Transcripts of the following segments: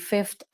5th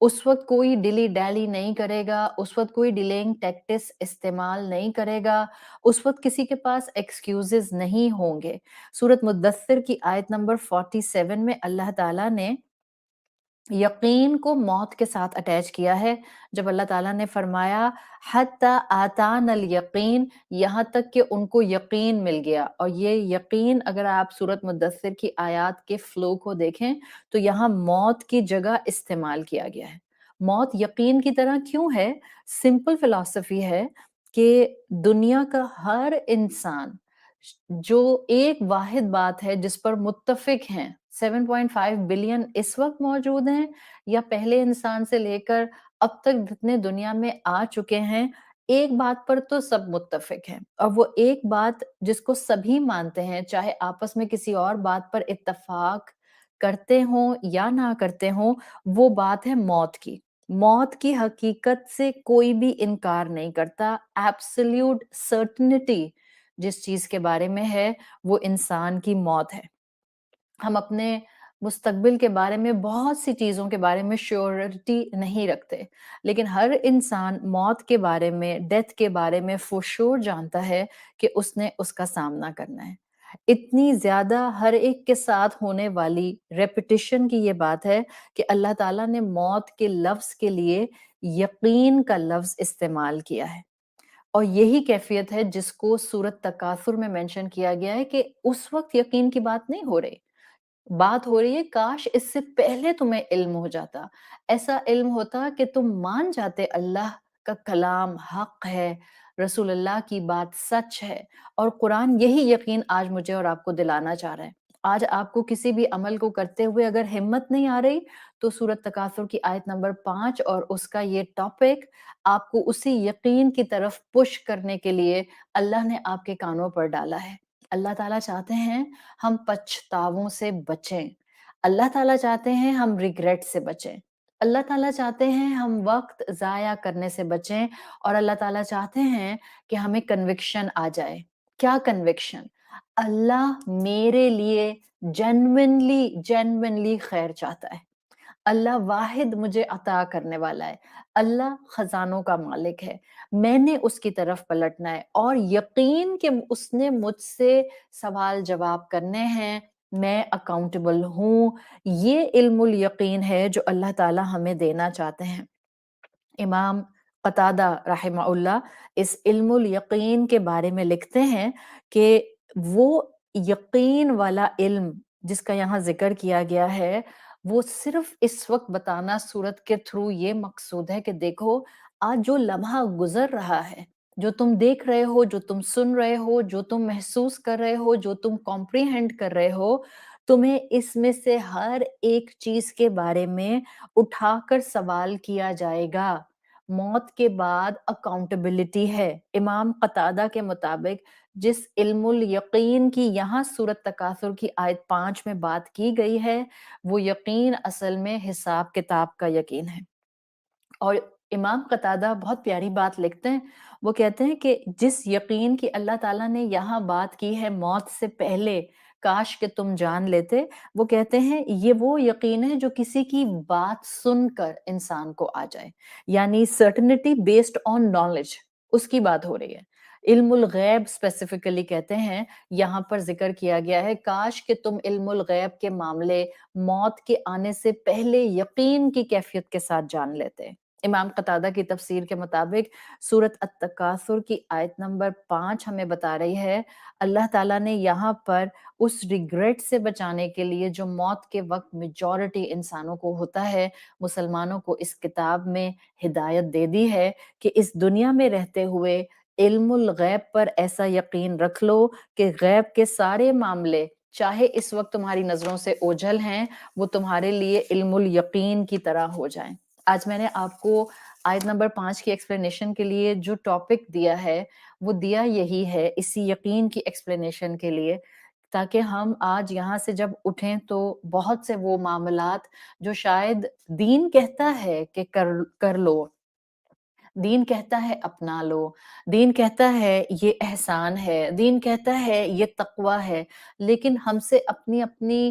اس وقت کوئی daily daily نہیں کرے گا، اس وقت کوئی ڈیلینگ ٹیکٹس استعمال نہیں کرے گا، اس وقت کسی کے پاس ایکسکیوزز نہیں ہوں گے۔ سورۃ مدثر کی آیت نمبر 47 میں اللہ تعالیٰ نے یقین کو موت کے ساتھ اٹیچ کیا ہے، جب اللہ تعالیٰ نے فرمایا حتی آتان الیقین، یہاں تک کہ ان کو یقین مل گیا۔ اور یہ یقین اگر آپ سورۃ مدثر کی آیات کے فلو کو دیکھیں تو یہاں موت کی جگہ استعمال کیا گیا ہے۔ موت یقین کی طرح کیوں ہے؟ سمپل فلسفی ہے کہ دنیا کا ہر انسان جو ایک واحد بات ہے جس پر متفق ہیں، 7.5 بلین اس وقت موجود ہیں یا پہلے انسان سے لے کر اب تک جتنے دنیا میں آ چکے ہیں، ایک بات پر تو سب متفق ہیں، اور وہ ایک بات جس کو سبھی مانتے ہیں، چاہے آپس میں کسی اور بات پر اتفاق کرتے ہوں یا نہ کرتے ہوں، وہ بات ہے موت کی۔ موت کی حقیقت سے کوئی بھی انکار نہیں کرتا۔ ایبسلیوٹ سرٹنٹی جس چیز کے بارے میں ہے وہ انسان کی موت ہے۔ ہم اپنے مستقبل کے بارے میں بہت سی چیزوں کے بارے میں شیورٹی نہیں رکھتے، لیکن ہر انسان موت کے بارے میں، ڈیتھ کے بارے میں فور شور جانتا ہے کہ اس نے اس کا سامنا کرنا ہے۔ اتنی زیادہ ہر ایک کے ساتھ ہونے والی ریپیٹیشن کی یہ بات ہے کہ اللہ تعالیٰ نے موت کے لفظ کے لیے یقین کا لفظ استعمال کیا ہے، اور یہی کیفیت ہے جس کو سورۃ تکاثر میں مینشن کیا گیا ہے کہ اس وقت یقین کی بات نہیں ہو رہی، بات ہو رہی ہے کاش اس سے پہلے تمہیں علم ہو جاتا، ایسا علم ہوتا کہ تم مان جاتے اللہ کا کلام حق ہے، رسول اللہ کی بات سچ ہے۔ اور قرآن یہی یقین آج مجھے اور آپ کو دلانا چاہ رہا ہے۔ آج آپ کو کسی بھی عمل کو کرتے ہوئے اگر ہمت نہیں آ رہی تو سورۃ تکاثر کی آیت نمبر 5 اور اس کا یہ ٹاپک آپ کو اسی یقین کی طرف پش کرنے کے لیے اللہ نے آپ کے کانوں پر ڈالا ہے۔ اللہ تعالیٰ چاہتے ہیں ہم پچھتاووں سے بچیں، اللہ تعالیٰ چاہتے ہیں ہم ریگریٹ سے بچیں، اللہ تعالیٰ چاہتے ہیں ہم وقت ضائع کرنے سے بچیں، اور اللہ تعالیٰ چاہتے ہیں کہ ہمیں کنوکشن آ جائے۔ کیا کنوکشن؟ اللہ میرے لیے جینوینلی خیر چاہتا ہے، اللہ واحد مجھے عطا کرنے والا ہے، اللہ خزانوں کا مالک ہے، میں نے اس کی طرف پلٹنا ہے، اور یقین کہ اس نے مجھ سے سوال جواب کرنے ہیں، میں اکاؤنٹیبل ہوں۔ یہ علم الیقین ہے جو اللہ تعالیٰ ہمیں دینا چاہتے ہیں۔ امام قتادہ رحمہ اللہ اس علم الیقین کے بارے میں لکھتے ہیں کہ وہ یقین والا علم جس کا یہاں ذکر کیا گیا ہے، وہ صرف اس وقت بتانا سورت کے تھرو یہ مقصود ہے کہ دیکھو آج جو لمحہ گزر رہا ہے، جو تم دیکھ رہے ہو، جو تم سن رہے ہو، جو تم محسوس کر رہے ہو، جو تم کمپریہنڈ کر رہے ہو، تمہیں اس میں سے ہر ایک چیز کے بارے میں اٹھا کر سوال کیا جائے گا۔ موت کے بعد اکاؤنٹیبلٹی ہے۔ امام قتادہ کے مطابق جس علم الیقین کی یہاں سورۃ تکاثر کی آیت 5 میں بات کی گئی ہے، وہ یقین اصل میں حساب کتاب کا یقین ہے۔ اور امام قتادہ بہت پیاری بات لکھتے ہیں، وہ کہتے ہیں کہ جس یقین کی اللہ تعالیٰ نے یہاں بات کی ہے موت سے پہلے، کاش کہ تم جان لیتے، وہ کہتے ہیں یہ وہ یقین ہے جو کسی کی بات سن کر انسان کو آ جائے، یعنی سرٹنٹی بیسڈ آن نالج، اس کی بات ہو رہی ہے۔ علم الغیب اسپیسیفکلی کہتے ہیں، یہاں پر ذکر کیا گیا ہے کاش کہ تم علم الغیب کے معاملے موت کے آنے سے پہلے یقین کی کیفیت کے ساتھ جان لیتے۔ امام قتادہ کی تفسیر کے مطابق سورۃ التکاثر کی آیت نمبر 5 ہمیں بتا رہی ہے اللہ تعالیٰ نے یہاں پر اس ریگریٹ سے بچانے کے لیے جو موت کے وقت میجورٹی انسانوں کو ہوتا ہے، مسلمانوں کو اس کتاب میں ہدایت دے دی ہے کہ اس دنیا میں رہتے ہوئے علم الغیب پر ایسا یقین رکھ لو کہ غیب کے سارے معاملے چاہے اس وقت تمہاری نظروں سے اوجھل ہیں، وہ تمہارے لیے علم الیقین کی طرح ہو جائیں۔ آج میں نے آپ کو آیت نمبر 5 کی ایکسپلینیشن کے لیے جو ٹاپک دیا ہے وہ دیا یہی ہے اسی یقین کی ایکسپلینیشن کے لیے، تاکہ ہم آج یہاں سے جب اٹھیں تو بہت سے وہ معاملات جو شاید دین کہتا ہے کہ کر لو، دین کہتا ہے اپنا لو، دین کہتا ہے یہ احسان ہے، دین کہتا ہے یہ تقوی ہے، لیکن ہم سے اپنی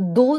2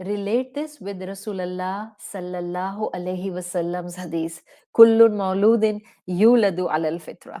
Relate this with Rasulullah sallallahu alaihi wasallam's hadith. Kullun mauludin yuladu alal fitra.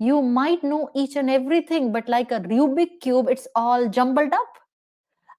you might know each and everything, but like a Rubik cube, it's all jumbled up.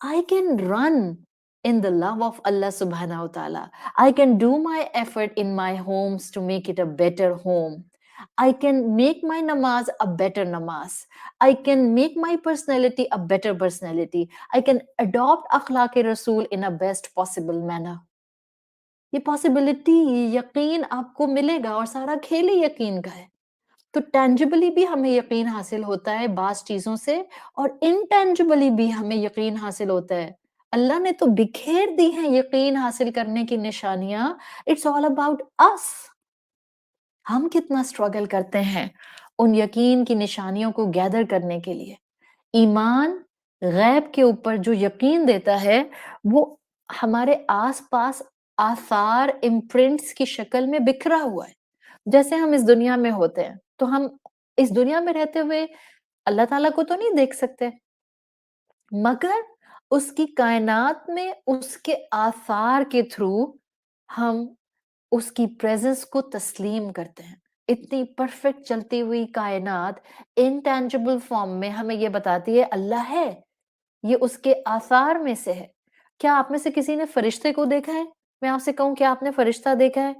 I can run in the love of Allah subhanahu wa ta'ala. I can do my effort in my homes to make it a better home. I can make my namaz a better namaz. I can make my personality a better personality. I can adopt akhlaq Rasul in a best possible manner. یہ possibility, یہ یقین آپ کو ملے گا، اور سارا کھیل ہی یقین کا ہے۔ تو ٹینجبلی بھی ہمیں یقین حاصل ہوتا ہے بعض چیزوں سے، اور انٹینجبلی بھی ہمیں یقین حاصل ہوتا ہے۔ اللہ نے تو بکھیر دی ہیں یقین حاصل کرنے کی نشانیاں۔ اٹس آل اباؤٹ اس۔ ہم کتنا اسٹرگل کرتے ہیں ان یقین کی نشانیوں کو گیدر کرنے کے لیے۔ ایمان غیب کے اوپر جو یقین دیتا ہے، وہ ہمارے آس پاس آثار، امپرنٹس کی شکل میں بکھرا ہوا ہے۔ جیسے ہم اس دنیا میں ہوتے ہیں تو ہم اس دنیا میں رہتے ہوئے اللہ تعالیٰ کو تو نہیں دیکھ سکتے، مگر اس کی کائنات میں اس کے آثار کے تھرو ہم اس کی پریزنس کو تسلیم کرتے ہیں۔ اتنی پرفیکٹ چلتی ہوئی کائنات انٹینجبل فارم میں ہمیں یہ بتاتی ہے اللہ ہے، یہ اس کے آثار میں سے ہے۔ کیا آپ میں سے کسی نے فرشتے کو دیکھا ہے؟ میں آپ سے کہوں کیا آپ نے فرشتہ دیکھا ہے؟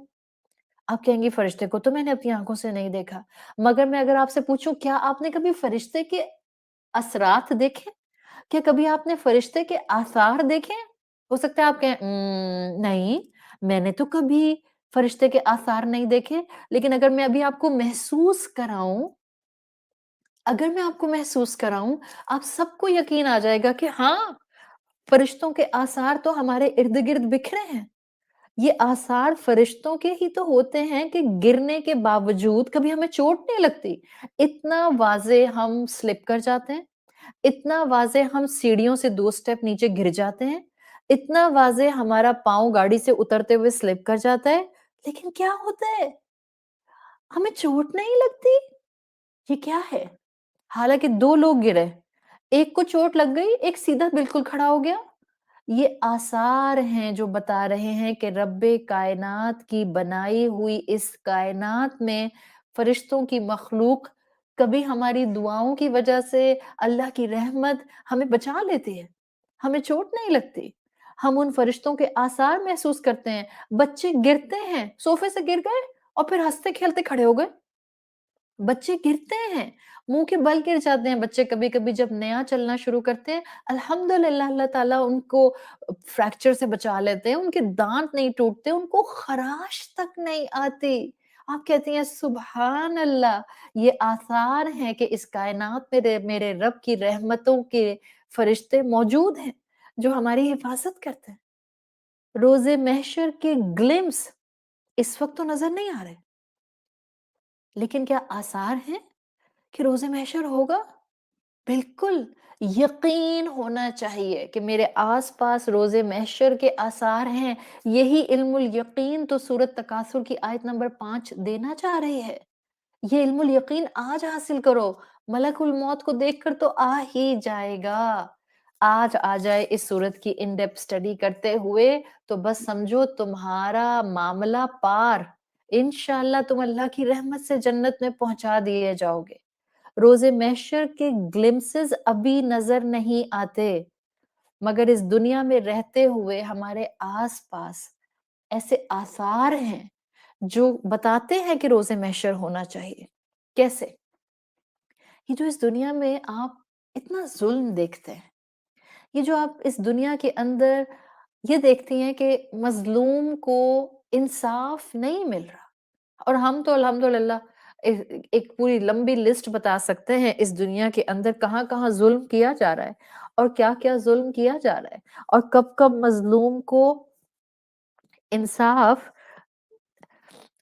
آپ کہیں گی فرشتے کو تو میں نے اپنی آنکھوں سے نہیں دیکھا۔ مگر میں اگر آپ سے پوچھوں کیا آپ نے کبھی فرشتے کے اثرات دیکھے؟ کیا کبھی آپ نے فرشتے کے آثار دیکھے؟ ہو سکتا ہے آپ کہیں نہیں، میں نے تو کبھی فرشتے کے آثار نہیں دیکھے۔ لیکن اگر میں ابھی آپ کو محسوس کراؤں، اگر میں آپ کو محسوس کراؤں، آپ سب کو یقین آ جائے گا کہ ہاں، فرشتوں کے آثار تو ہمارے ارد گرد بکھرے ہیں۔ یہ آثار فرشتوں کے ہی تو ہوتے ہیں کہ گرنے کے باوجود کبھی ہمیں چوٹ نہیں لگتی۔ اتنا واضح ہم سلپ کر جاتے ہیں، اتنا واضح ہم سیڑھیوں سے 2 سٹیپ نیچے گر جاتے ہیں، اتنا واضح ہمارا پاؤں گاڑی سے اترتے ہوئے سلپ کر جاتا ہے، لیکن کیا ہوتا ہے؟ ہمیں چوٹ نہیں لگتی۔ یہ کیا ہے؟ حالانکہ 2 لوگ گرے، ایک کو چوٹ لگ گئی، ایک سیدھا بالکل کھڑا ہو گیا۔ یہ آثار ہیں جو بتا رہے ہیں کہ رب کائنات کی بنائی ہوئی اس کائنات میں فرشتوں کی مخلوق کبھی ہماری دعاؤں کی وجہ سے اللہ کی رحمت ہمیں بچا لیتی ہے، ہمیں چوٹ نہیں لگتی۔ ہم ان فرشتوں کے آثار محسوس کرتے ہیں۔ بچے گرتے ہیں، صوفے سے گر گئے اور پھر ہنستے کھیلتے کھڑے ہو گئے۔ بچے گرتے ہیں، منہ کے بل گر جاتے ہیں بچے، کبھی کبھی جب نیا چلنا شروع کرتے ہیں، الحمدللہ اللہ تعالیٰ ان کو فریکچر سے بچا لیتے ہیں، ان کے دانت نہیں ٹوٹتے، ان کو خراش تک نہیں آتی۔ آپ کہتی ہیں سبحان اللہ، یہ آثار ہیں کہ اس کائنات میں میرے رب کی رحمتوں کے فرشتے موجود ہیں جو ہماری حفاظت کرتے ہیں۔ روز محشر کے گلمس اس وقت تو نظر نہیں آ رہے، لیکن کیا آثار ہیں کہ روز محشر ہوگا؟ بالکل یقین ہونا چاہیے کہ میرے آس پاس روز محشر کے آثار ہیں۔ یہی علم الیقین تو سورۃ تکاثر کی آیت نمبر 5 دینا چاہ رہی ہے۔ یہ علم الیقین آج حاصل کرو، ملک الموت کو دیکھ کر تو آ ہی جائے گا۔ آج آ جائے اس سورت کی ان ڈیپتھ اسٹڈی کرتے ہوئے تو بس سمجھو تمہارا معاملہ پار، انشاءاللہ تم اللہ کی رحمت سے جنت میں پہنچا دیے جاؤ گے۔ روز محشر کے گلمسز ابھی نظر نہیں آتے، مگر اس دنیا میں رہتے ہوئے ہمارے آس پاس ایسے آثار ہیں جو بتاتے ہیں کہ روز محشر ہونا چاہیے۔ کیسے؟ یہ جو اس دنیا میں آپ اتنا ظلم دیکھتے ہیں، یہ جو آپ اس دنیا کے اندر یہ دیکھتی ہیں کہ مظلوم کو انصاف نہیں مل رہا، اور ہم تو الحمدللہ ایک پوری لمبی لسٹ بتا سکتے ہیں اس دنیا کے اندر کہاں کہاں ظلم کیا جا رہا ہے اور کیا کیا ظلم کیا جا رہا ہے، اور کب کب مظلوم کو انصاف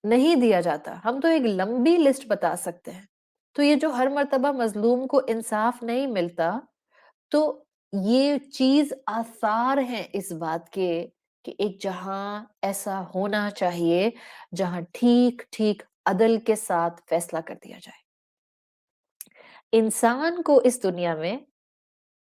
نہیں دیا جاتا۔ ہم تو ایک لمبی لسٹ بتا سکتے ہیں۔ تو یہ جو ہر مرتبہ مظلوم کو انصاف نہیں ملتا، تو یہ چیز آثار ہیں اس بات کے کہ ایک جہاں ایسا ہونا چاہیے جہاں ٹھیک ٹھیک عدل کے ساتھ فیصلہ کر دیا جائے۔ انسان کو اس دنیا میں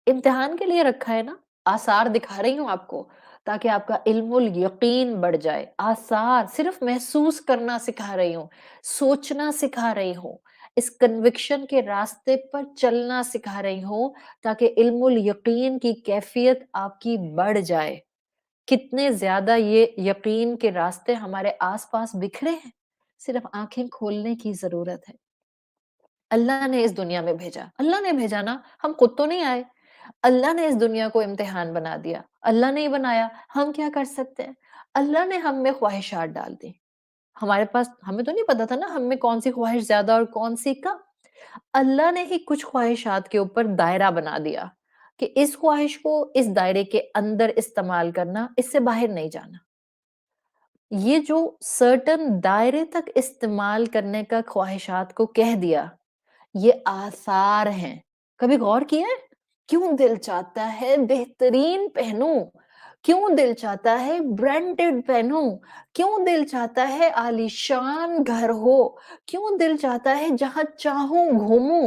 امتحان کے لیے رکھا ہے نا، آثار دکھا رہی ہوں آپ کو تاکہ آپ کا علم الیقین بڑھ جائے۔ آثار صرف محسوس کرنا سکھا رہی ہوں، سوچنا سکھا رہی ہوں، اس کنوکشن کے راستے پر چلنا سکھا رہی ہوں تاکہ علم الیقین کی کیفیت آپ کی بڑھ جائے۔ کتنے زیادہ یہ یقین کے راستے ہمارے آس پاس بکھرے ہیں، صرف آنکھیں کھولنے کی ضرورت ہے۔ اللہ نے اس دنیا میں بھیجا، اللہ نے بھیجا نا، ہم خود تو نہیں آئے۔ اللہ نے اس دنیا کو امتحان بنا دیا، اللہ نے ہی بنایا، ہم کیا کر سکتے ہیں؟ اللہ نے ہم میں خواہشات ڈال دی. ہمارے پاس ہمیں تو نہیں پتا تھا نا ہم میں کون سی خواہش زیادہ اور کون سی کم. اللہ نے ہی کچھ خواہشات کے اوپر دائرہ بنا دیا کہ اس خواہش کو اس دائرے کے اندر استعمال کرنا، اس سے باہر نہیں جانا. یہ جو سرٹن دائرے تک استعمال کرنے کا خواہشات کو کہہ دیا، یہ آثار ہیں. کبھی غور کیا ہے؟ کیوں دل چاہتا ہے بہترین پہنوں؟ کیوں دل چاہتا ہے برانڈڈ پہنوں؟ کیوں دل چاہتا ہے عالیشان گھر ہو؟ کیوں دل چاہتا ہے جہاں چاہوں گھوموں؟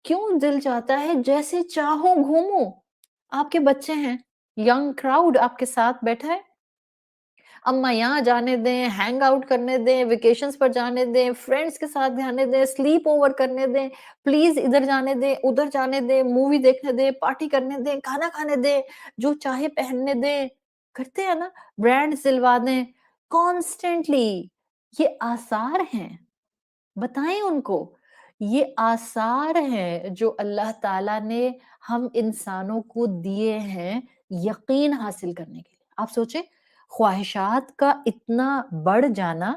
کیوں دل چاہتا ہے جیسے چاہوں گھوموں؟ آپ کے بچے ہیں، ینگ کراؤڈ آپ کے ساتھ بیٹھا ہے، اما یہاں جانے دیں، ہینگ آؤٹ کرنے دیں، ویکیشنز پر جانے دیں، فرینڈز کے ساتھ جانے دیں، سلیپ اوور کرنے دیں، پلیز ادھر جانے دیں، ادھر جانے دیں، مووی دیکھنے دیں، پارٹی کرنے دیں، کھانا کھانے دیں، جو چاہے پہننے دیں. کرتے ہیں نا، برانڈ دلوا دیں کانسٹینٹلی. یہ آثار ہیں، بتائیں ان کو. یہ آثار ہیں جو اللہ تعالیٰ نے ہم انسانوں کو دیے ہیں یقین حاصل کرنے کے لیے. آپ سوچیں خواہشات کا اتنا بڑھ جانا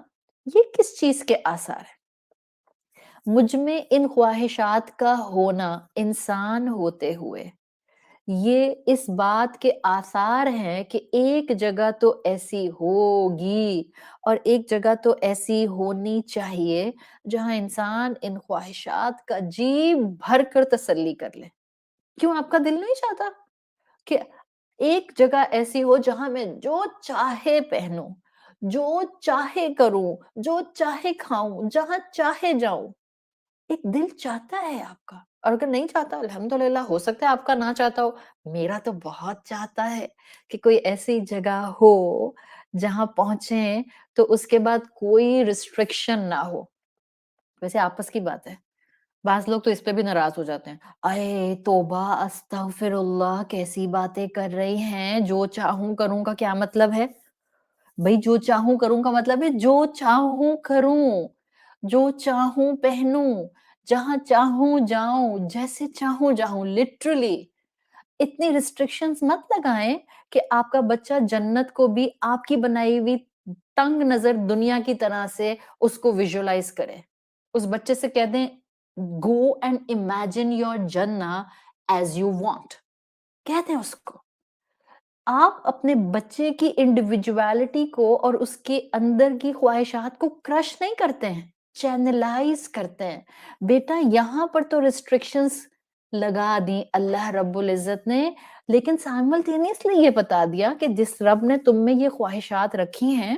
یہ کس چیز کے آثار ہیں؟ مجھ میں ان خواہشات کا ہونا انسان ہوتے ہوئے یہ اس بات کے آثار ہیں کہ ایک جگہ تو ایسی ہوگی اور ایک جگہ تو ایسی ہونی چاہیے جہاں انسان ان خواہشات کا جی بھر کر تسلی کر لے. کیوں آپ کا دل نہیں چاہتا کہ ایک جگہ ایسی ہو جہاں میں جو چاہے پہنوں، جو چاہے کروں، جو چاہے کھاؤں، جہاں چاہے جاؤں؟ ایک دل چاہتا ہے آپ کا. اور اگر نہیں چاہتا الحمدللہ، ہو سکتا ہے آپ کا نہ چاہتا ہو. میرا تو بہت چاہتا ہے کہ کوئی ایسی جگہ ہو جہاں پہنچیں تو اس کے بعد کوئی ریسٹرکشن نہ ہو. ویسے آپس کی بات ہے، بعض لوگ تو اس پہ بھی ناراض ہو جاتے ہیں. اے توبہ استغفر اللہ، کیسی باتیں کر رہی ہیں، جو چاہوں کروں کا کیا مطلب ہے؟ بھئی جو چاہوں کروں کا مطلب ہے جو چاہوں کروں، جو چاہوں پہنوں، جہاں چاہوں جاؤں، جیسے چاہوں جاؤں. لٹرلی اتنی ریسٹرکشنز مت لگائیں کہ آپ کا بچہ جنت کو بھی آپ کی بنائی ہوئی تنگ نظر دنیا کی طرح سے اس کو ویژولائز کرے. اس بچے سے کہہ دیں گو اینڈ امیجن یور جنہ ایز یو وانٹ. کہہ دیں اس کو. آپ اپنے بچے کی انڈیویجویلٹی کو اور اس کے اندر کی خواہشات کو کرش نہیں کرتے ہیں، چینلائز کرتے ہیں. بیٹا یہاں پر تو ریسٹرکشنز لگا دی اللہ رب العزت نے، لیکن سائملٹینیسلی یہ بتا دیا کہ جس رب نے تم میں یہ خواہشات رکھی ہیں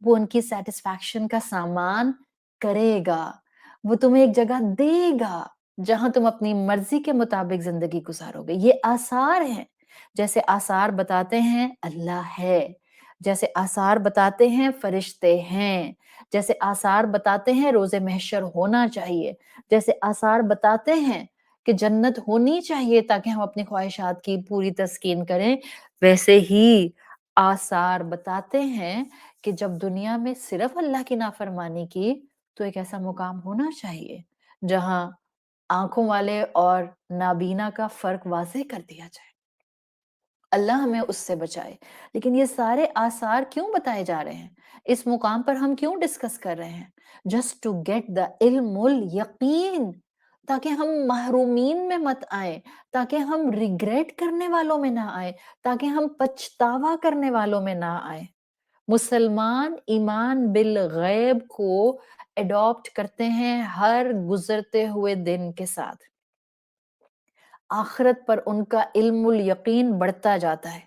وہ ان کی سیٹسفیکشن کا سامان کرے گا. وہ تمہیں ایک جگہ دے گا جہاں تم اپنی مرضی کے مطابق زندگی گزارو گے. یہ آثار ہیں. جیسے آثار بتاتے ہیں اللہ ہے، جیسے آثار بتاتے ہیں فرشتے ہیں، جیسے آثار بتاتے ہیں روز محشر ہونا چاہیے، جیسے آثار بتاتے ہیں کہ جنت ہونی چاہیے تاکہ ہم اپنی خواہشات کی پوری تسکین کریں، ویسے ہی آثار بتاتے ہیں کہ جب دنیا میں صرف اللہ کی نافرمانی کی تو ایک ایسا مقام ہونا چاہیے جہاں آنکھوں والے اور نابینا کا فرق واضح کر دیا جائے. اللہ ہمیں اس سے بچائے. لیکن یہ سارے آثار کیوں بتائے جا رہے ہیں؟ اس مقام پر ہم کیوں ڈسکس کر رہے ہیں؟ جسٹ ٹو گیٹ دا علم الیقین، تاکہ ہم محرومین میں مت آئیں، تاکہ ہم ریگریٹ کرنے والوں میں نہ آئیں، تاکہ ہم پچھتاوا کرنے والوں میں نہ آئیں. مسلمان ایمان بالغیب کو اڈاپٹ کرتے ہیں ہر گزرتے ہوئے دن کے ساتھ. آخرت پر ان کا علم الیقین بڑھتا جاتا ہے.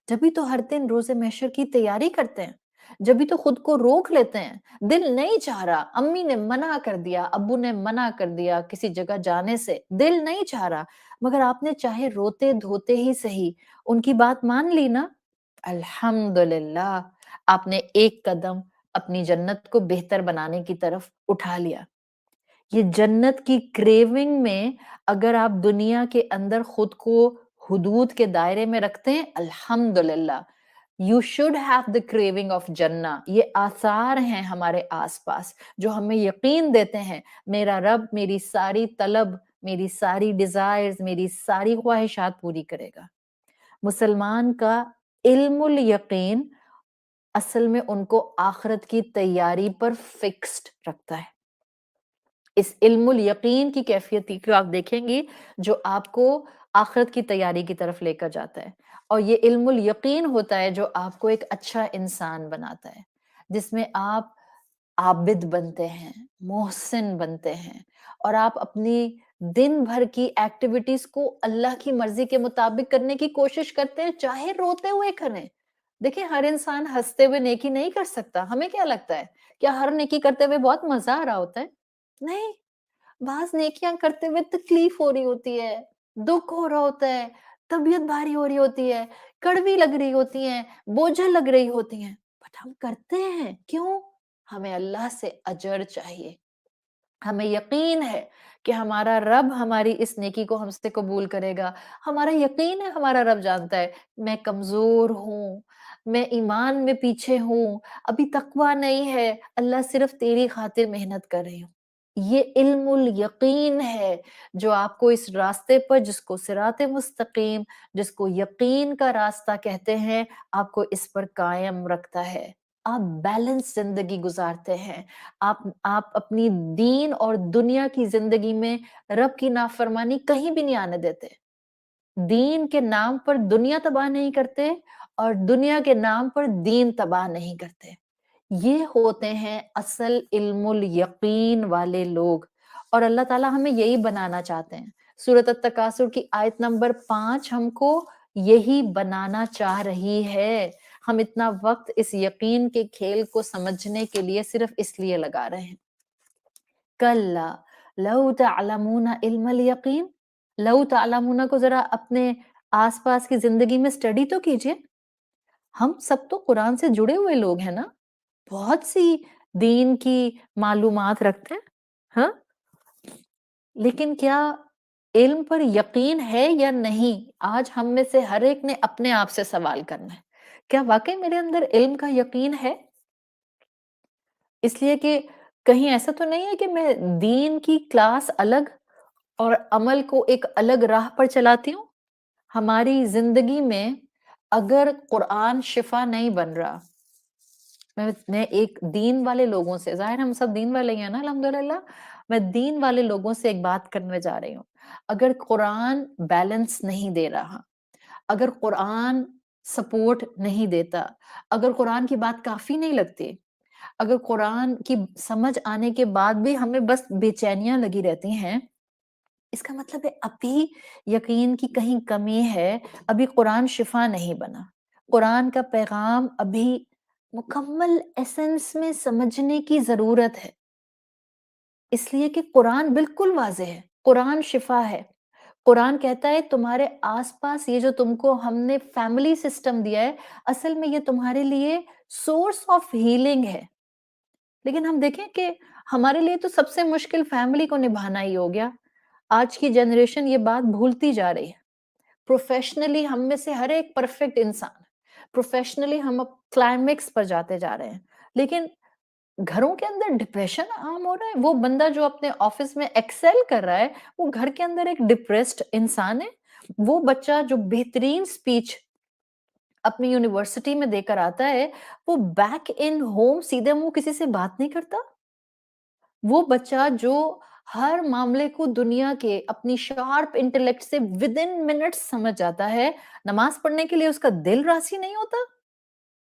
جبھی تو ہر دن روز محشر کی تیاری کرتے ہیں، جبھی تو خود کو روک لیتے ہیں. دل نہیں چاہ رہا، امی نے منع کر دیا، ابو نے منع کر دیا کسی جگہ جانے سے، دل نہیں چاہ رہا، مگر آپ نے چاہے روتے دھوتے ہی صحیح ان کی بات مان لی نا. الحمدللہ آپ نے ایک قدم اپنی جنت کو بہتر بنانے کی طرف اٹھا لیا. یہ جنت کی کریونگ میں اگر آپ دنیا کے اندر خود کو حدود کے دائرے میں رکھتے ہیں، الحمدللہ you should have the craving of جنہ. یہ آثار ہیں ہمارے آس پاس جو ہمیں یقین دیتے ہیں میرا رب میری ساری طلب، میری ساری ڈیزائرز، میری ساری خواہشات پوری کرے گا. مسلمان کا علم الیقین اصل میں ان کو آخرت کی تیاری پر فکسڈ رکھتا ہے۔ اس علم الیقین کی کیفیت کو آپ دیکھیں گی جو آپ کو آخرت کی تیاری کی طرف لے کر جاتا ہے، اور یہ علم الیقین ہوتا ہے جو آپ کو ایک اچھا انسان بناتا ہے، جس میں آپ عابد بنتے ہیں، محسن بنتے ہیں، اور آپ اپنی دن بھر کی ایکٹیویٹیز کو اللہ کی مرضی کے مطابق کرنے کی کوشش کرتے ہیں، چاہے روتے ہوئے کریں۔ دیکھیں ہر انسان ہنستے ہوئے نیکی نہیں کر سکتا۔ ہمیں کیا لگتا ہے؟ کیا ہر نیکی کرتے ہوئے بہت مزہ آ رہا ہوتا ہے؟ نہیں، بعض نیکیاں کرتے ہوئے تکلیف ہو رہی ہوتی ہے، دکھ ہو رہا ہوتا ہے، طبیعت بھاری ہو رہی ہوتی ہے، کڑوی لگ رہی ہوتی ہیں، بوجھل لگ رہی ہوتی ہیں، بٹ ہم کرتے ہیں کیوں؟ ہمیں اللہ سے اجر چاہیے، ہمیں یقین ہے کہ ہمارا رب ہماری اس نیکی کو ہم سے قبول کرے گا، ہمارا یقین ہے ہمارا رب جانتا ہے میں کمزور ہوں، میں ایمان میں پیچھے ہوں، ابھی تقویٰ نہیں ہے، اللہ صرف تیری خاطر محنت کر رہی ہوں۔ یہ علم الیقین ہے جو آپ کو اس راستے پر، جس کو صراط مستقیم، جس کو یقین کا راستہ کہتے ہیں، آپ کو اس پر قائم رکھتا ہے۔ آپ بیلنس زندگی گزارتے ہیں، آپ اپنی دین اور دنیا کی زندگی میں رب کی نافرمانی کہیں بھی نہیں آنے دیتے، دین کے نام پر دنیا تباہ نہیں کرتے، اور دنیا کے نام پر دین تباہ نہیں کرتے۔ یہ ہوتے ہیں اصل علم الیقین والے لوگ، اور اللہ تعالیٰ ہمیں یہی بنانا چاہتے ہیں۔ سورۃ التکاثر کی آیت نمبر 5 ہم کو یہی بنانا چاہ رہی ہے۔ ہم اتنا وقت اس یقین کے کھیل کو سمجھنے کے لیے صرف اس لیے لگا رہے ہیں۔ کلا لو تعلمون علم الیقین، لو تعلمون کو ذرا اپنے آس پاس کی زندگی میں سٹڈی تو کیجئے۔ ہم سب تو قرآن سے جڑے ہوئے لوگ ہیں نا، بہت سی دین کی معلومات رکھتے ہیں، ہاں، لیکن کیا علم پر یقین ہے یا نہیں؟ آج ہم میں سے ہر ایک نے اپنے آپ سے سوال کرنا ہے، کیا واقعی میرے اندر علم کا یقین ہے؟ اس لیے کہ کہیں ایسا تو نہیں ہے کہ میں دین کی کلاس الگ اور عمل کو ایک الگ راہ پر چلاتی ہوں؟ ہماری زندگی میں اگر قرآن شفا نہیں بن رہا، میں ایک دین والے لوگوں سے، ظاہر ہم سب دین والے ہی ہیں نا الحمدللہ، میں دین والے لوگوں سے ایک بات کرنے جا رہی ہوں۔ اگر قرآن بیلنس نہیں دے رہا، اگر قرآن سپورٹ نہیں دیتا، اگر قرآن کی بات کافی نہیں لگتی، اگر قرآن کی سمجھ آنے کے بعد بھی ہمیں بس بے چینیاں لگی رہتی ہیں، اس کا مطلب ہے ابھی یقین کی کہیں کمی ہے، ابھی قرآن شفا نہیں بنا، قرآن کا پیغام ابھی مکمل ایسنس میں سمجھنے کی ضرورت ہے۔ اس لیے کہ قرآن بالکل واضح ہے، قرآن شفا ہے، قرآن کہتا ہے تمہارے آس پاس یہ جو تم کو ہم نے فیملی سسٹم دیا ہے، اصل میں یہ تمہارے لیے سورس آف ہیلنگ ہے۔ لیکن ہم دیکھیں کہ ہمارے لیے تو سب سے مشکل فیملی کو نبھانا ہی ہو گیا۔ آج کی جنریشن یہ بات بھولتی جا رہی ہے۔ پروفیشنلی ہم میں سے ہر ایک پرفیکٹ انسان، پروفیشنلی ہم اب کلائمیکس پر جاتے جا رہے ہیں، لیکن گھروں کے اندر ڈپریشن عام ہو رہا ہے۔ وہ بندہ جو اپنے آفس میں ایکسل کر رہا ہے، وہ گھر کے اندر ایک ڈپریسڈ انسان ہے۔ وہ بچہ جو بہترین سپیچ اپنی یونیورسٹی میں دے کر آتا ہے، وہ بیک ان ہوم سیدھے منہ کسی سے بات نہیں کرتا۔ وہ بچہ جو ہر معاملے کو دنیا کے اپنی شارپ انٹلیکٹ سے ود ان منٹس سمجھ جاتا ہے، نماز پڑھنے کے لیے اس کا دل راضی نہیں ہوتا۔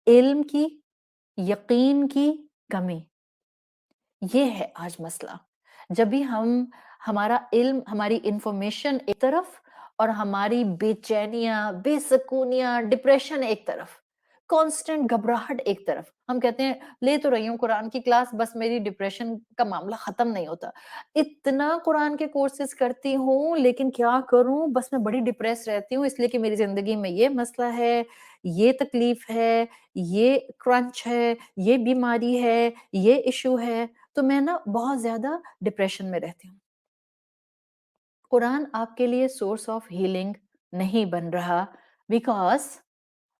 علم کی، یقین کی کمی، یہ ہے آج مسئلہ۔ جب بھی ہمارا علم، ہماری انفارمیشن ایک طرف، اور ہماری بے چینیاں، بے سکونیاں، ڈپریشن ایک طرف، کانسٹنٹ گھبراہٹ ایک طرف، ہم کہتے ہیں لے تو رہی ہوں قرآن کی کلاس، بس میری ڈپریشن کا معاملہ ختم نہیں ہوتا، اتنا قرآن کے کورسز کرتی ہوں لیکن کیا کروں، بس میں بڑی ڈپریس رہتی ہوں، اس لیے کہ میری زندگی میں یہ مسئلہ ہے، یہ تکلیف ہے، یہ کرنچ ہے، یہ بیماری ہے، یہ ایشو ہے، تو میں نا بہت زیادہ ڈپریشن میں رہتی ہوں۔ قرآن آپ کے لیے سورس آف ہیلنگ نہیں بن رہا، because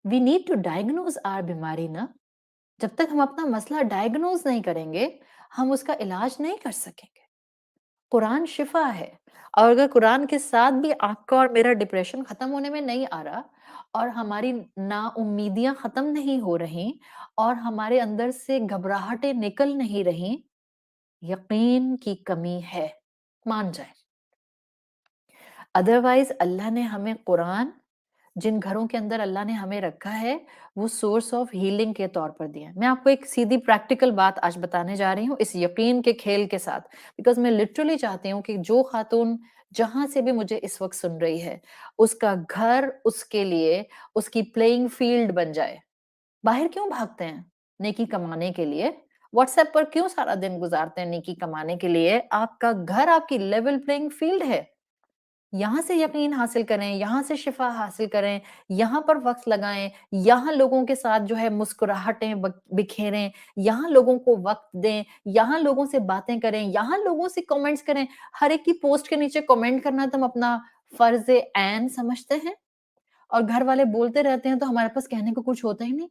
we need to diagnose our بیماری نا۔ جب تک ہم اپنا مسئلہ ڈائگنوز نہیں کریں گے، ہم اس کا علاج نہیں کر سکیں گے۔ قرآن شفا ہے، اور اگر قرآن کے ساتھ بھی آپ کا اور میرا ڈپریشن ختم ہونے میں نہیں آ رہا، اور ہماری نا امیدیاں ختم نہیں ہو رہی، اور ہمارے اندر سے گھبراہٹیں نکل نہیں رہی، یقین کی کمی ہے، مان جائیں۔ ادروائز اللہ نے ہمیں قرآن، جن گھروں کے اندر اللہ نے ہمیں رکھا ہے، وہ سورس آف ہیلنگ کے طور پر دیا ہے۔ میں آپ کو ایک سیدھی پریکٹیکل بات آج بتانے جا رہی ہوں اس یقین کے کھیل کے ساتھ، بیکاز میں لٹرلی چاہتی ہوں کہ جو خاتون جہاں سے بھی مجھے اس وقت سن رہی ہے، اس کا گھر اس کے لیے اس کی پلئنگ فیلڈ بن جائے۔ باہر کیوں بھاگتے ہیں؟ نیکی کمانے کے لیے۔ واٹس ایپ پر کیوں سارا دن گزارتے ہیں نیکی کمانے کے لیے؟ آپ کا گھر آپ کی لیول پلئنگ فیلڈ ہے۔ یہاں سے یقین حاصل کریں، یہاں سے شفا حاصل کریں، یہاں پر وقت لگائیں، یہاں لوگوں کے ساتھ جو ہے مسکراہٹیں بکھیریں، یہاں لوگوں کو وقت دیں، یہاں لوگوں سے باتیں کریں، یہاں لوگوں سے کمنٹس کریں۔ ہر ایک کی پوسٹ کے نیچے کمنٹ کرنا تو ہم اپنا فرض عین سمجھتے ہیں، اور گھر والے بولتے رہتے ہیں تو ہمارے پاس کہنے کو کچھ ہوتا ہی نہیں۔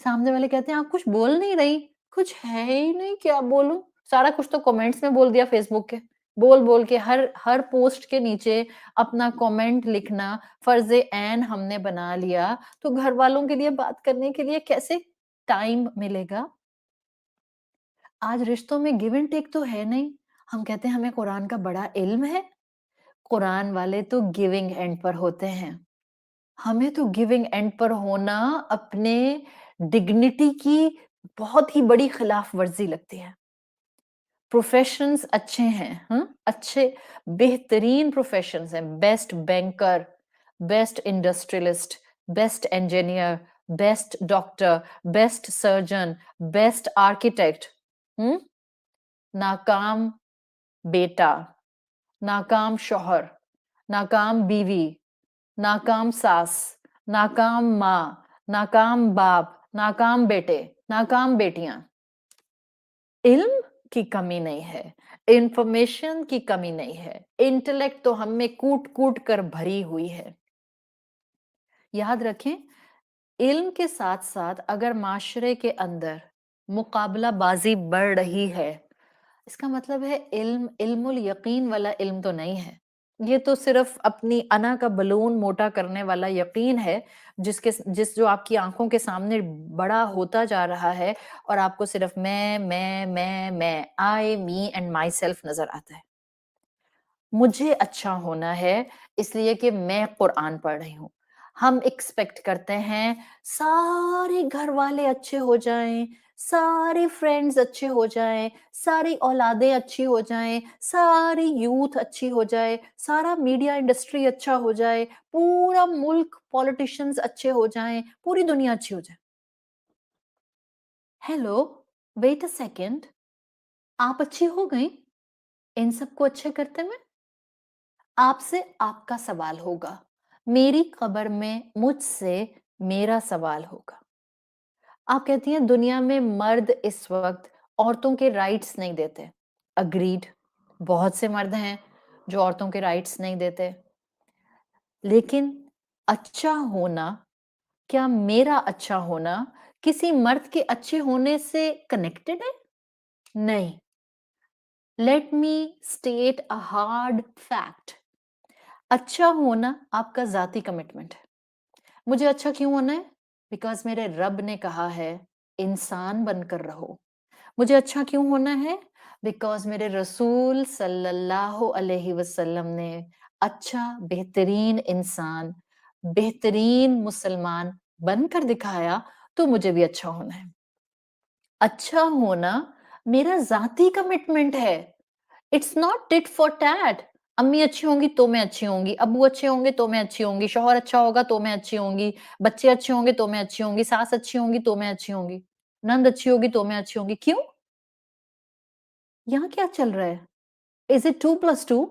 سامنے والے کہتے ہیں آپ کچھ بول نہیں رہی، کچھ ہے ہی نہیں، کیا بولوں؟ سارا کچھ تو کمنٹس میں بول دیا فیس بک کے، بول بول کے ہر پوسٹ کے نیچے اپنا کمنٹ لکھنا فرض عین ہم نے بنا لیا، تو گھر والوں کے لیے بات کرنے کے لیے کیسے ٹائم ملے گا؟ آج رشتوں میں گیو اینڈ ٹیک تو ہے نہیں۔ ہم کہتے ہیں ہمیں قرآن کا بڑا علم ہے، قرآن والے تو گیونگ اینڈ پر ہوتے ہیں۔ ہمیں تو گیونگ اینڈ پر ہونا اپنے ڈگنیٹی کی بہت ہی بڑی خلاف ورزی لگتی ہے۔ پروفیشنز اچھے ہیں، اچھے بہترین پروفیشنز ہیں، best banker, best industrialist, best engineer, best doctor, best surgeon, best architect, ناکام بیٹا، ناکام شوہر، ناکام بیوی، ناکام ساس، ناکام ماں، ناکام باپ، ناکام بیٹے، ناکام بیٹیاں۔ علم کی کمی نہیں ہے، انفارمیشن کی کمی نہیں ہے، انٹلیکٹ تو ہم میں کوٹ کوٹ کر بھری ہوئی ہے۔ یاد رکھیں، علم کے ساتھ ساتھ اگر معاشرے کے اندر مقابلہ بازی بڑھ رہی ہے، اس کا مطلب ہے علم الیقین والا علم تو نہیں ہے۔ یہ تو صرف اپنی انا کا بلون موٹا کرنے والا یقین ہے، جس جو آپ کی آنکھوں کے سامنے بڑا ہوتا جا رہا ہے، اور آپ کو صرف میں آئی می اینڈ مائی سیلف نظر آتا ہے۔ مجھے اچھا ہونا ہے اس لیے کہ میں قرآن پڑھ رہی ہوں۔ ہم ایکسپیکٹ کرتے ہیں سارے گھر والے اچھے ہو جائیں، سارے فرینڈز اچھے ہو جائیں، ساری اولادیں اچھی ہو جائیں، ساری یوتھ اچھی ہو جائے، سارا میڈیا انڈسٹری اچھا ہو جائے، پورا ملک پولیٹیشنز اچھے ہو جائیں، پوری دنیا اچھی ہو جائے۔ ہیلو، ویٹ اے سیکنڈ، آپ اچھی ہو گئیں ان سب کو اچھے کرتے میں؟ آپ سے آپ کا سوال ہوگا، میری قبر میں مجھ سے میرا سوال ہوگا۔ آپ کہتی ہیں دنیا میں مرد اس وقت عورتوں کے رائٹس نہیں دیتے۔ اگریڈ، بہت سے مرد ہیں جو عورتوں کے رائٹس نہیں دیتے، لیکن اچھا ہونا، کیا میرا اچھا ہونا کسی مرد کے اچھے ہونے سے کنیکٹڈ ہے؟ نہیں۔ Let me state a hard fact, اچھا ہونا آپ کا ذاتی کمٹمنٹ ہے۔ مجھے اچھا کیوں ہونا ہے؟ بیکاز میرے رب نے کہا ہے انسان بن کر رہو۔ مجھے اچھا کیوں ہونا ہے؟ بیکاز میرے رسول صلی اللہ علیہ وسلم نے اچھا، بہترین انسان، بہترین مسلمان بن کر دکھایا، تو مجھے بھی اچھا ہونا ہے۔ اچھا ہونا میرا ذاتی کمٹمنٹ ہے۔ It's not tit for tat. امی اچھی ہوں گی تو میں اچھی ہوں گی، ابو اچھے ہوں گے تو میں اچھی ہوں گی، شوہر اچھا ہوگا تو میں اچھی ہوں گی، بچے اچھے ہوں گے تو میں اچھی ہوں گی، ساس اچھی ہوں گی تو میں اچھی ہوں گی، نند اچھی ہوگی تو میں اچھی ہوں گی۔ کیوں؟ یہاں کیا چل رہا ہے؟ Is it 2+2؟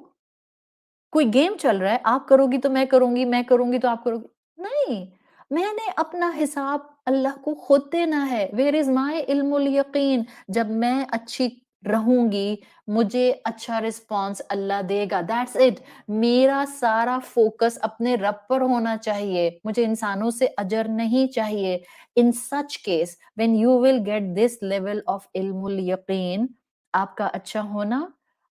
کوئی گیم چل رہا ہے، آپ کرو گی تو میں کروں گی، میں کروں گی تو آپ کرو گی؟ نہیں، میں نے اپنا حساب اللہ کو خود دینا ہے۔ ویئر از مائی علم الیقین؟ جب میں اچھی رہوں گی، مجھے اچھا رسپانس اللہ دے گا، دیٹس اٹ۔ میرا سارا فوکس اپنے رب پر ہونا چاہیے، مجھے انسانوں سے اجر نہیں چاہیے۔ In such case when you will get this level of علم الیقین، آپ کا اچھا ہونا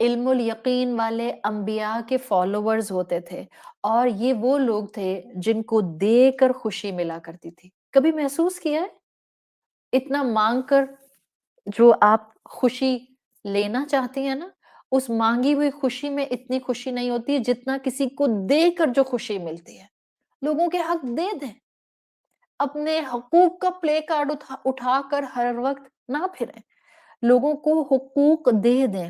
علم الیقین والے انبیاء کے فالوورز ہوتے تھے، اور یہ وہ لوگ تھے جن کو دے کر خوشی ملا کرتی تھی۔ کبھی محسوس کیا ہے اتنا مانگ کر جو آپ خوشی لینا چاہتی ہیں نا، اس مانگی ہوئی خوشی میں اتنی خوشی نہیں ہوتی جتنا کسی کو دے کر جو خوشی ملتی ہے۔ لوگوں کے حق دے دیں، اپنے حقوق کا پلے کارڈ اٹھا کر ہر وقت نہ پھریں، لوگوں کو حقوق دے دیں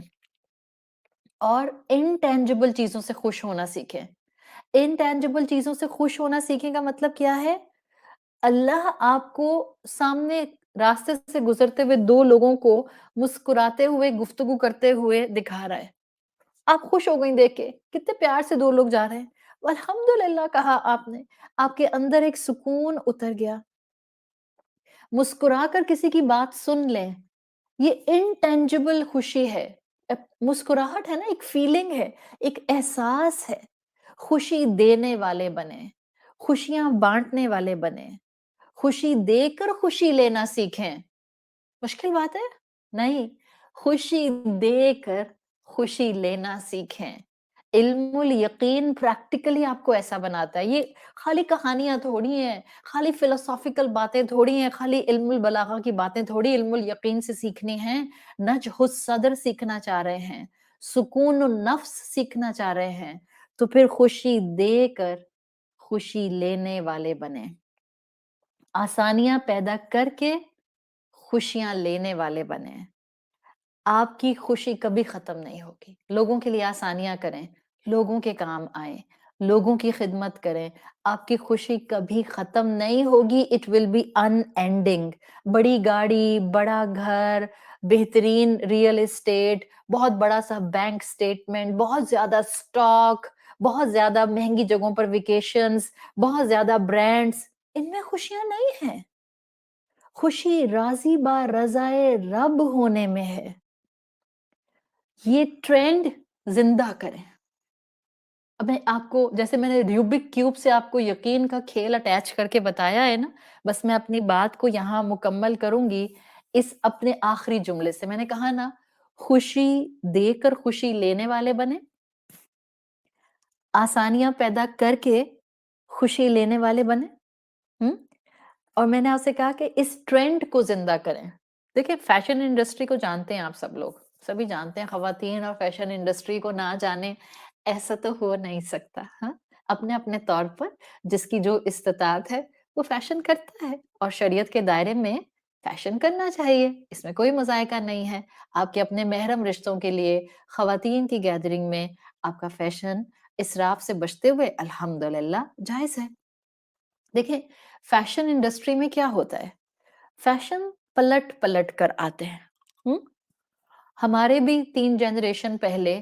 اور انٹینجبل چیزوں سے خوش ہونا سیکھیں۔ انٹینجبل چیزوں سے خوش ہونا سیکھیں کا مطلب کیا ہے؟ اللہ آپ کو سامنے راستے سے گزرتے ہوئے دو لوگوں کو مسکراتے ہوئے گفتگو کرتے ہوئے دکھا رہا ہے۔ آپ خوش ہو گئیں دیکھ کے، کتنے پیار سے دو لوگ جا رہے ہیں، الحمدللہ کہا آپ نے، آپ کے اندر ایک سکون اتر گیا۔ مسکرا کر کسی کی بات سن لیں، یہ انٹینجبل خوشی ہے۔ مسکراہٹ ہے نا، ایک فیلنگ ہے، ایک احساس ہے۔ خوشی دینے والے بنیں، خوشیاں بانٹنے والے بنیں، خوشی دے کر خوشی لینا سیکھیں۔ مشکل بات ہے؟ نہیں، خوشی دے کر خوشی لینا سیکھیں۔ علم الیقین پریکٹیکلی آپ کو ایسا بناتا ہے۔ یہ خالی کہانیاں تھوڑی ہیں، خالی فلسافیکل باتیں تھوڑی ہیں، خالی علم البلاغہ کی باتیں تھوڑی علم الیقین سے سیکھنی ہیں۔ نجح الصدر سیکھنا چاہ رہے ہیں، سکون النفس سیکھنا چاہ رہے ہیں، تو پھر خوشی دے کر خوشی لینے والے بنیں۔ آسانیاں پیدا کر کے خوشیاں لینے والے بنیں۔ آپ کی خوشی کبھی ختم نہیں ہوگی۔ لوگوں کے لیے آسانیاں کریں، لوگوں کے کام آئیں، لوگوں کی خدمت کریں۔ آپ کی خوشی کبھی ختم نہیں ہوگی، it will be unending. بڑی گاڑی، بڑا گھر، بہترین ریئل اسٹیٹ، بہت بڑا سا بینک سٹیٹمنٹ، بہت زیادہ سٹاک، بہت زیادہ مہنگی جگہوں پر ویکیشنز، بہت زیادہ برانڈز، ان میں خوشیاں نہیں ہیں۔ خوشی راضی با رضائے رب ہونے میں ہے۔ یہ ٹرینڈ زندہ کریں۔ اب میں آپ کو، جیسے میں نے ریوبک کیوب سے آپ کو یقین کا کھیل اٹیچ کر کے بتایا ہے نا، بس میں اپنی بات کو یہاں مکمل کروں گی اس اپنے آخری جملے سے۔ میں نے کہا نا، خوشی دے کر خوشی لینے والے بنے، آسانیاں پیدا کر کے خوشی لینے والے بنے۔ اور میں نے آپ سے کہا کہ اس ٹرینڈ کو زندہ کریں۔ دیکھیں، فیشن انڈسٹری کو جانتے ہیں آپ سب لوگ، سبھی جانتے ہیں، خواتین اور فیشن انڈسٹری کو نہ جانے ایسا تو ہو نہیں سکتا۔ ہاں، اپنے اپنے طور پر جس کی جو استطاعت ہے وہ فیشن کرتا ہے، اور شریعت کے دائرے میں فیشن کرنا چاہیے، اس میں کوئی مذائقہ نہیں ہے۔ آپ کے اپنے محرم رشتوں کے لیے، خواتین کی گیدرنگ میں آپ کا فیشن اسراف سے بچتے ہوئے الحمدللہ جائز ہے۔ دیکھیں، فیشن انڈسٹری میں کیا ہوتا ہے، فیشن پلٹ پلٹ کر آتے ہیں۔ ہمارے بھی 3 جنریشن پہلے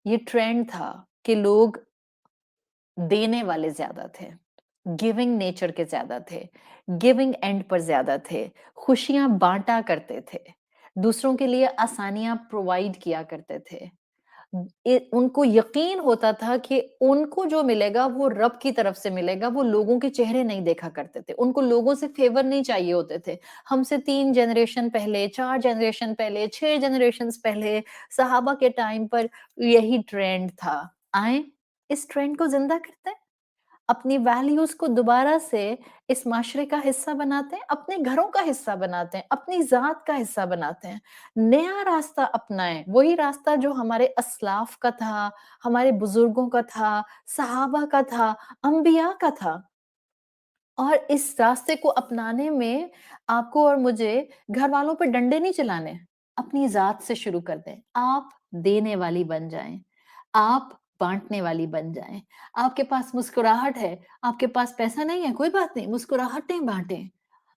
یہ ٹرینڈ تھا کہ لوگ دینے والے زیادہ تھے، گیونگ نیچر کے زیادہ تھے، گیونگ اینڈ پر زیادہ تھے، خوشیاں بانٹا کرتے تھے، دوسروں کے لیے آسانیاں پرووائڈ کیا کرتے تھے۔ ان کو یقین ہوتا تھا کہ ان کو جو ملے گا وہ رب کی طرف سے ملے گا، وہ لوگوں کے چہرے نہیں دیکھا کرتے تھے، ان کو لوگوں سے فیور نہیں چاہیے ہوتے تھے۔ ہم سے 3 جنریشن پہلے، 4 جنریشن پہلے، 6 جنریشن پہلے، صحابہ کے ٹائم پر یہی ٹرینڈ تھا۔ آئیں اس ٹرینڈ کو زندہ کرتے ہیں، اپنی ویلیوز کو دوبارہ سے اس معاشرے کا حصہ بناتے ہیں، اپنے گھروں کا حصہ بناتے ہیں، اپنی ذات کا حصہ بناتے ہیں، نیا راستہ اپنائیں، وہی راستہ جو ہمارے اسلاف کا تھا، ہمارے بزرگوں کا تھا، صحابہ کا تھا، انبیاء کا تھا۔ اور اس راستے کو اپنانے میں آپ کو اور مجھے گھر والوں پہ ڈنڈے نہیں چلانے، اپنی ذات سے شروع کر دیں۔ آپ دینے والی بن جائیں، آپ بانٹنے والی بن جائیں۔ آپ کے پاس مسکراہٹ ہے، آپ کے پاس پیسہ نہیں ہے، کوئی بات نہیں، مسکراہٹیں بانٹیں،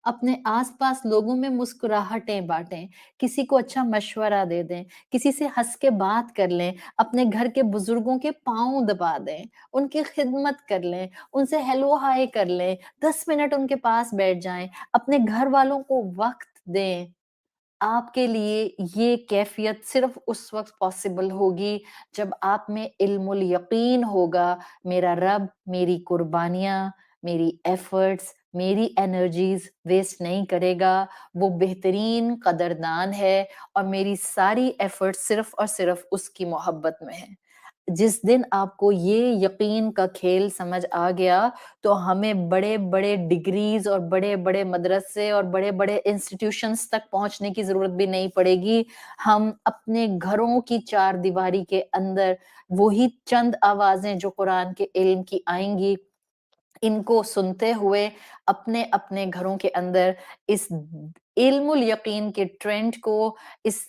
اپنے آس پاس لوگوں میں مسکراہٹیں بانٹیں، کسی کو اچھا مشورہ دے دیں، کسی سے ہنس کے بات کر لیں، اپنے گھر کے بزرگوں کے پاؤں دبا دیں، ان کی خدمت کر لیں، ان سے ہیلو ہائے کر لیں، 10 منٹ ان کے پاس بیٹھ جائیں، اپنے گھر والوں کو وقت دیں۔ آپ کے لیے یہ کیفیت صرف اس وقت پاسبل ہوگی جب آپ میں علم الیقین ہوگا، میرا رب میری قربانیاں، میری ایفرٹس، میری انرجیز ویسٹ نہیں کرے گا، وہ بہترین قدردان ہے اور میری ساری ایفرٹ صرف اور صرف اس کی محبت میں ہے۔ جس دن آپ کو یہ یقین کا کھیل سمجھ آ گیا تو ہمیں بڑے بڑے ڈگریز اور بڑے بڑے مدرسے اور بڑے بڑے انسٹیٹیوشنز تک پہنچنے کی ضرورت بھی نہیں پڑے گی۔ ہم اپنے گھروں کی چار دیواری کے اندر وہی چند آوازیں جو قرآن کے علم کی آئیں گی، ان کو سنتے ہوئے اپنے اپنے گھروں کے اندر اس علم الیقین کے ٹرینڈ کو، اس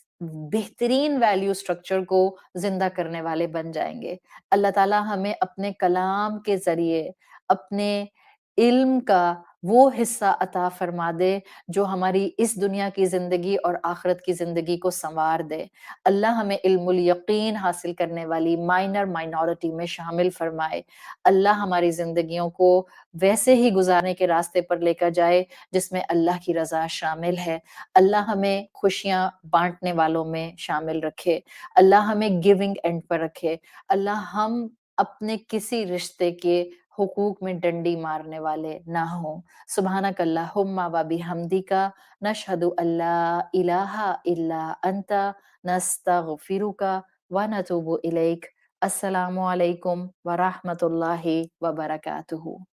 بہترین ویلیو سٹرکچر کو زندہ کرنے والے بن جائیں گے۔ اللہ تعالیٰ ہمیں اپنے کلام کے ذریعے اپنے علم کا وہ حصہ عطا فرما دے جو ہماری اس دنیا کی زندگی اور آخرت کی زندگی کو سنوار دے۔ اللہ ہمیں علم الیقین حاصل کرنے والی مائنورٹی میں شامل فرمائے۔ اللہ ہماری زندگیوں کو ویسے ہی گزارنے کے راستے پر لے کر جائے جس میں اللہ کی رضا شامل ہے۔ اللہ ہمیں خوشیاں بانٹنے والوں میں شامل رکھے۔ اللہ ہمیں گیونگ اینڈ پر رکھے۔ اللہ ہم اپنے کسی رشتے کے حقوق میں ڈنڈی مارنے والے نہ ہوں۔ سبحانک اللہم و بحمدک نشہد ان لا الہ الا انت نستغفرک و نتوب الیک۔ السلام علیکم ورحمۃ اللہ وبرکاتہ۔